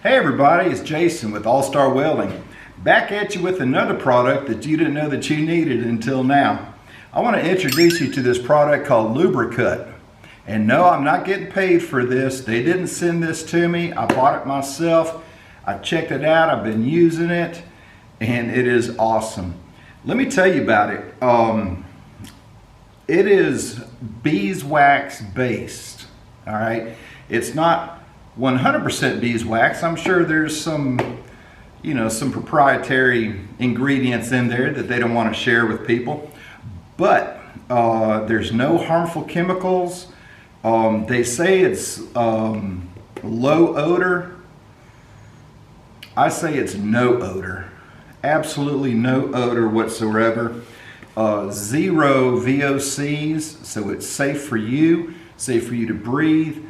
Hey everybody, it's Jason with All-Star Welding. Back at you with another product that you didn't know that you needed until now. I want to introduce you to this product called Lubri-Cut. And no, I'm not getting paid for this. They didn't send this to me. I bought it myself. I checked it out. I've been using it and it is awesome. Let me tell you about it. It is beeswax based. All right. It's not 100% beeswax. I'm sure there's some proprietary ingredients in there that they don't want to share with people. But there's no harmful chemicals. They say it's low odor. I say it's no odor. Absolutely no odor whatsoever. Zero VOCs, so it's safe for you to breathe,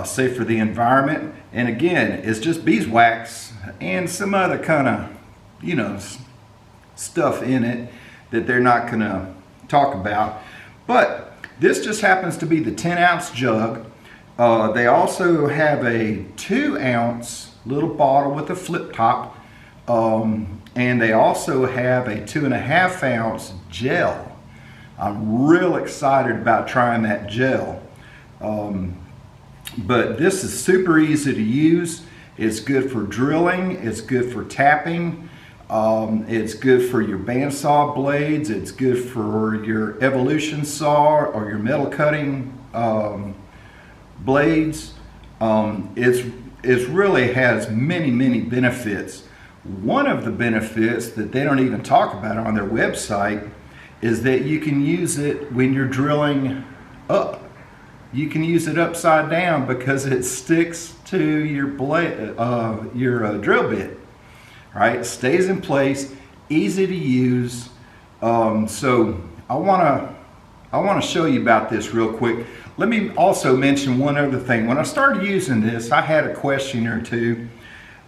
safe for the environment. And again, it's just beeswax and some other kind of, stuff in it that they're not gonna talk about. But this just happens to be the 10-ounce jug. They also have a 2-ounce little bottle with a flip top. And they also have a 2.5-ounce gel. I'm real excited about trying that gel. But this is super easy to use. It's good for drilling. It's good for tapping. It's good for your bandsaw blades. It's good for your evolution saw or your metal cutting blades. It really has many benefits. One of the benefits that they don't even talk about on their website is that you can use it when you're drilling up. You can use it upside down because it sticks to your blade, drill bit. Right? It stays in place, easy to use. So I want to show you about this real quick. Let me also mention one other thing. When I started using this, I had a question or two.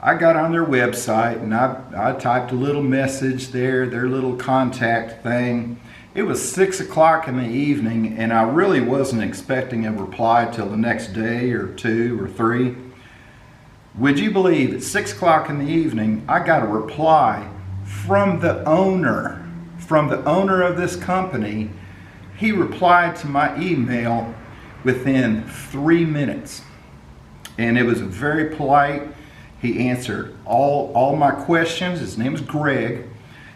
I got on their website and I typed a little message there, their little contact thing. It was 6 o'clock in the evening and I really wasn't expecting a reply till the next day or 2 or 3. Would you believe at 6 o'clock in the evening, I got a reply from the owner of this company. He replied to my email within 3 minutes. And it was very polite. He answered all my questions. His name is Greg.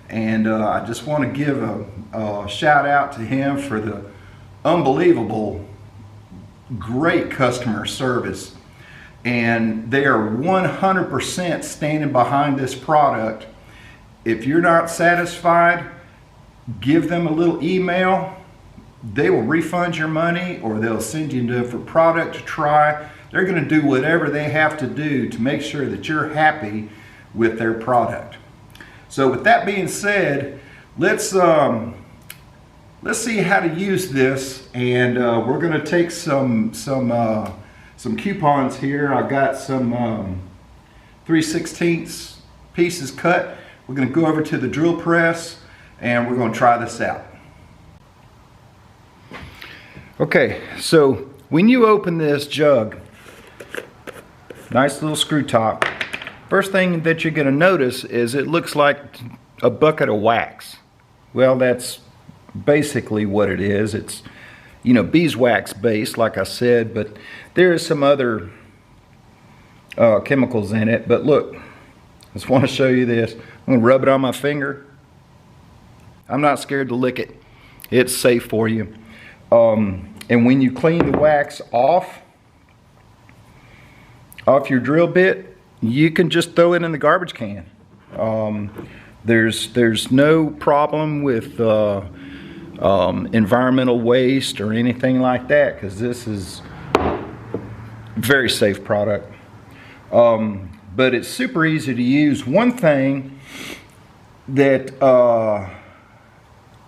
And I just want to give a shout out to him for the unbelievable, great customer service. And they are 100% standing behind this product. If you're not satisfied, give them a little email. They will refund your money or they'll send you a different product to try. They're going to do whatever they have to do to make sure that you're happy with their product. So with that being said, let's see how to use this, and we're going to take some coupons here. I've got some 3/16 pieces cut. We're going to go over to the drill press and we're going to try this out. Okay, so when you open this jug, nice little screw top, first thing that you're going to notice is it looks like a bucket of wax. Well, that's basically what it is. It's, beeswax based, like I said, but there is some other chemicals in it. But look, I just want to show you this. I'm going to rub it on my finger. I'm not scared to lick it. It's safe for you. And when you clean the wax off your drill bit, you can just throw it in the garbage can. There's no problem with environmental waste or anything like that, because this is a very safe product. But it's super easy to use. One thing that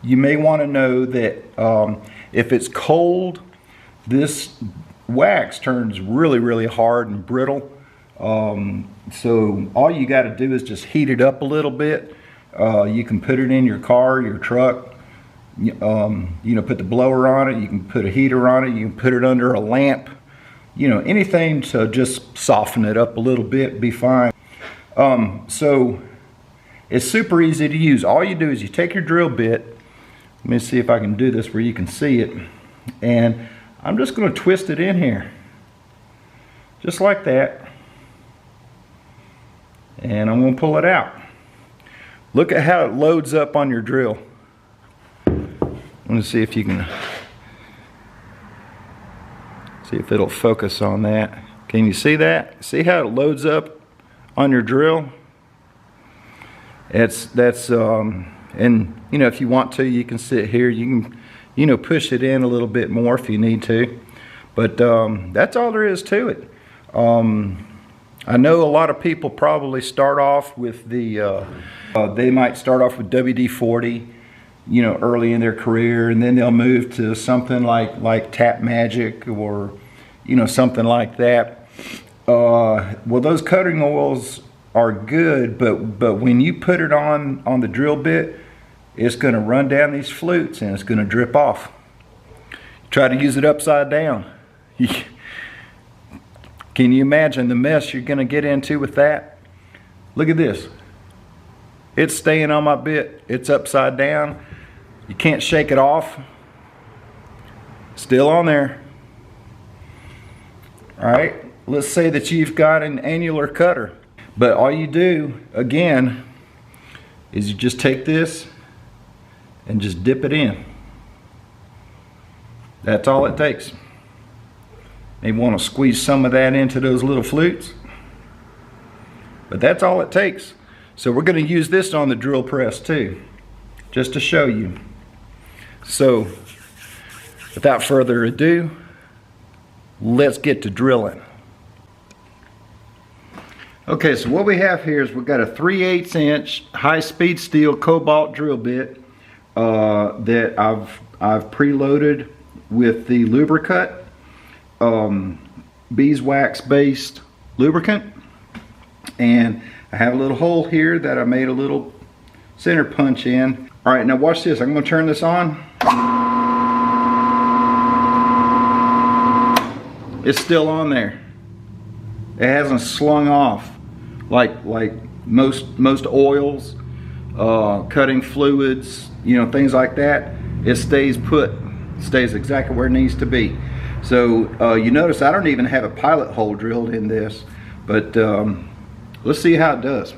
you may want to know that if it's cold, this wax turns really hard and brittle. So all you got to do is just heat it up a little bit. You can put it in your car, your truck. Put the blower on it. You can put a heater on it. You can put it under a lamp. you know, anything to just soften it up a little bit, be fine. So it's super easy to use. All you do is you take your drill bit. Let me see if I can do this where you can see it. And I'm just going to twist it in here. Just like that. And I'm going to pull it out. Look at how it loads up on your drill. Let me see if you can see if it'll focus on that. Can you see that? See how it loads up on your drill? And you know, if you want to, you can sit here. You can, you know, push it in a little bit more if you need to. But that's all there is to it. I know a lot of people probably start off with the, they might start off with WD-40, you know, early in their career, and then they'll move to something like Tap Magic or, you know, something like that. Well, those coating oils are good, but when you put it on the drill bit, it's going to run down these flutes and it's going to drip off. Try to use it upside down. Can you imagine the mess you're going to get into with that? Look at this. It's staying on my bit. It's upside down. You can't shake it off. Still on there. All right. Let's say that you've got an annular cutter. But all you do, again, is you just take this and just dip it in. That's all it takes. Maybe want to squeeze some of that into those little flutes. But that's all it takes. So we're going to use this on the drill press too, just to show you. So without further ado, let's get to drilling. Okay, so what we have here is we've got a 3/8 inch high-speed steel cobalt drill bit that I've preloaded with the Lubri-Cut beeswax based lubricant, and I have a little hole here that I made a little center punch in. All right, now watch this. I'm going to turn this on. It's still on there. It hasn't slung off like most oils, cutting fluids, you know, things like that. It stays put, stays exactly where it needs to be. So you notice I don't even have a pilot hole drilled in this, but let's see how it does.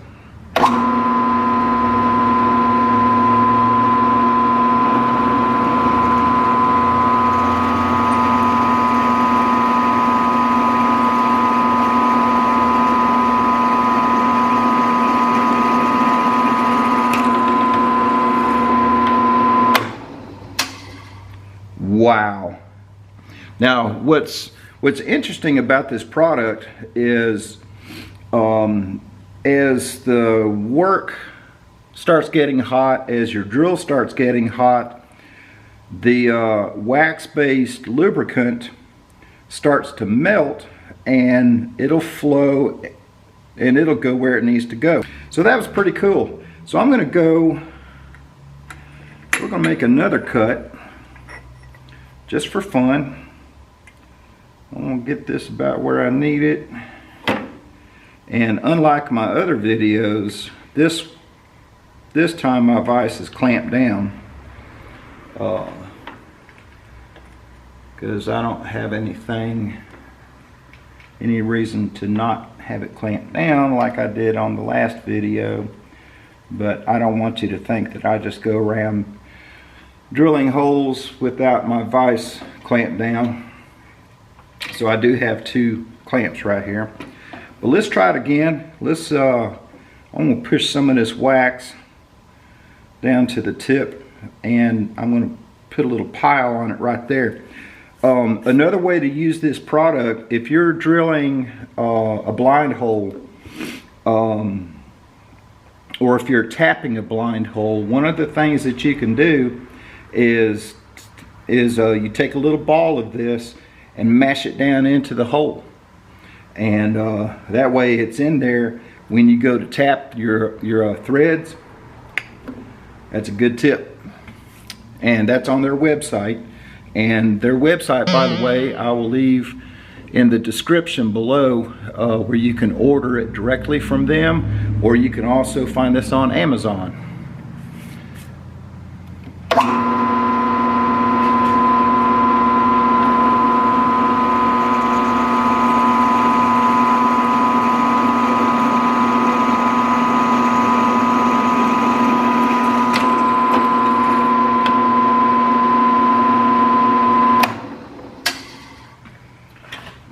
Wow. Now what's interesting about this product is as the work starts getting hot, as your drill starts getting hot, the wax-based lubricant starts to melt and it'll flow and it'll go where it needs to go. So that was pretty cool. So we're gonna make another cut just for fun. I'm gonna get this about where I need it. And unlike my other videos, this time my vise is clamped down because I don't have any reason to not have it clamped down like I did on the last video. But I don't want you to think that I just go around drilling holes without my vise clamped down. So I do have two clamps right here. But let's try it again. I'm going to push some of this wax down to the tip, and I'm going to put a little pile on it right there. Another way to use this product, if you're drilling a blind hole, or if you're tapping a blind hole, one of the things that you can do is you take a little ball of this and mash it down into the hole, and that way it's in there when you go to tap your threads. That's a good tip, and that's on their website. And their website, by the way, I will leave in the description below where you can order it directly from them, or you can also find this on Amazon.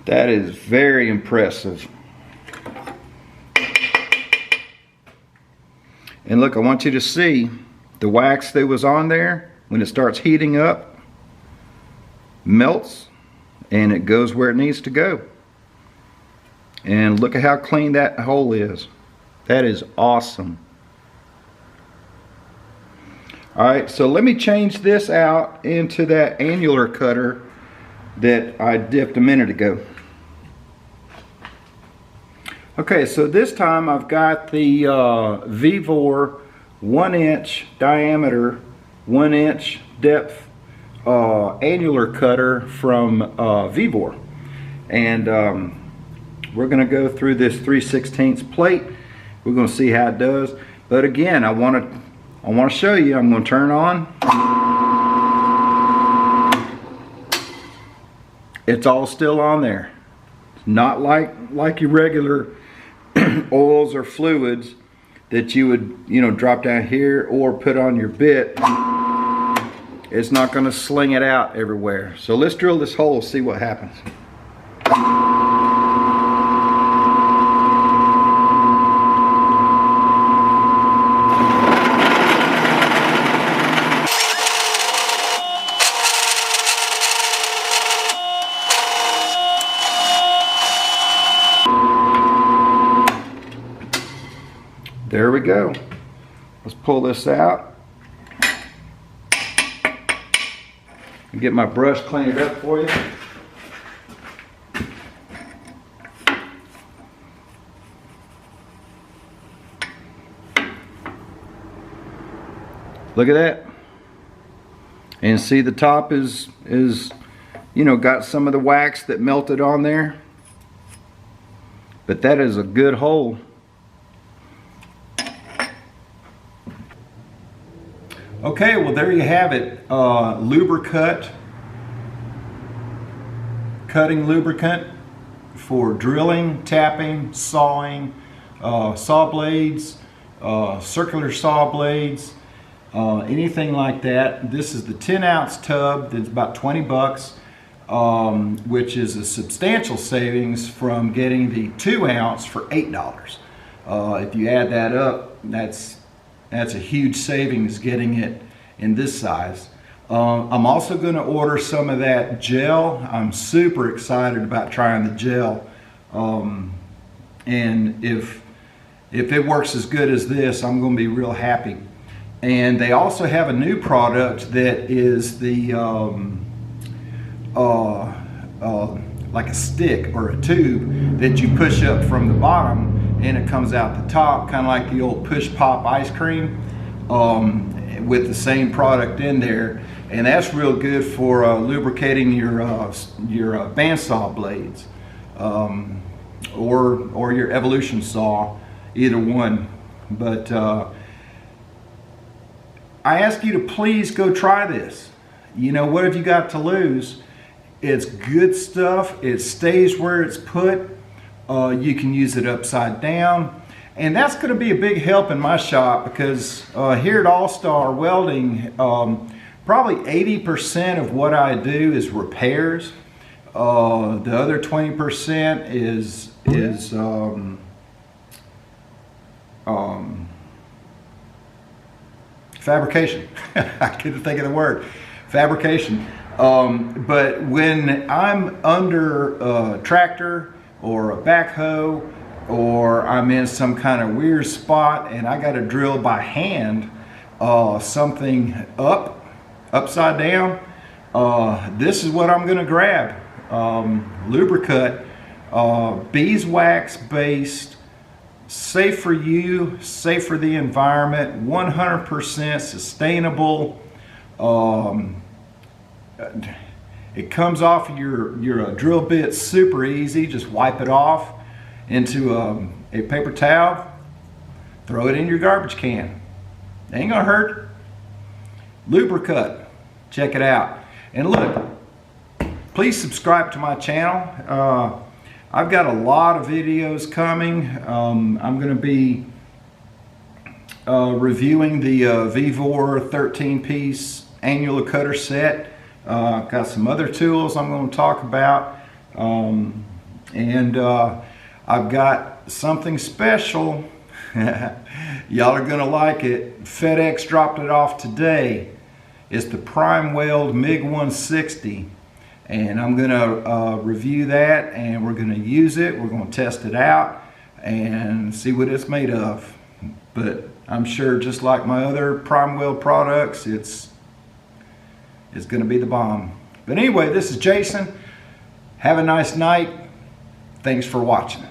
That is very impressive. And look, I want you to see the wax that was on there, when it starts heating up, melts, and it goes where it needs to go. And look at how clean that hole is. That is awesome. Alright, so let me change this out into that annular cutter that I dipped a minute ago. Okay, so this time I've got the Vevor 1-inch diameter, 1-inch depth annular cutter from Vevor. And we're going to go through this 3/16 plate. We're going to see how it does. But again, I want to show you. I'm going to turn on. It's all still on there. It's not like your regular oils or fluids that you would, drop down here or put on your bit. It's not going to sling it out everywhere. So let's drill this hole, see what happens. There we go. Let's pull this out and get my brush cleaned up for you. Look at that. And see, the top is got some of the wax that melted on there. But that is a good hole. Okay, well there you have it. Lubri-Cut cutting lubricant for drilling, tapping, sawing, saw blades, circular saw blades, anything like that. This is the 10-ounce tub that's about 20 bucks, which is a substantial savings from getting the 2-ounce for $8. If you add that up, that's a huge savings getting it in this size. I'm also going to order some of that gel. I'm super excited about trying the gel. And if it works as good as this, I'm going to be real happy. And they also have a new product that is the like a stick or a tube that you push up from the bottom and it comes out the top, kind of like the old push pop ice cream, with the same product in there. And that's real good for lubricating your bandsaw blades, or your evolution saw, either one. But I ask you to please go try this. What have you got to lose? It's good stuff. It stays where it's put. You can use it upside down. And that's going to be a big help in my shop, because here at All-Star Welding, probably 80% of what I do is repairs. The other 20% is fabrication. I couldn't think of the word. Fabrication. But when I'm under a tractor or a backhoe, or I'm in some kind of weird spot and I got to drill by hand something upside down, this is what I'm going to grab. Lubri-Cut, beeswax based, safe for you, safe for the environment, 100% sustainable. It comes off of your drill bit super easy. Just wipe it off into a paper towel, throw it in your garbage can. It ain't gonna hurt. Lubri-Cut, check it out. And look, please subscribe to my channel. I've got a lot of videos coming. I'm gonna be reviewing the Vevor 13-piece annular cutter set. Got some other tools I'm going to talk about, and I've got something special. Y'all are going to like it. FedEx dropped it off today. It's the Prime Weld MiG 160, and I'm going to review that, and we're going to use it. We're going to test it out and see what it's made of. But I'm sure, just like my other Prime Weld products, it's going to be the bomb. But anyway, this is Jason. Have a nice night. Thanks for watching.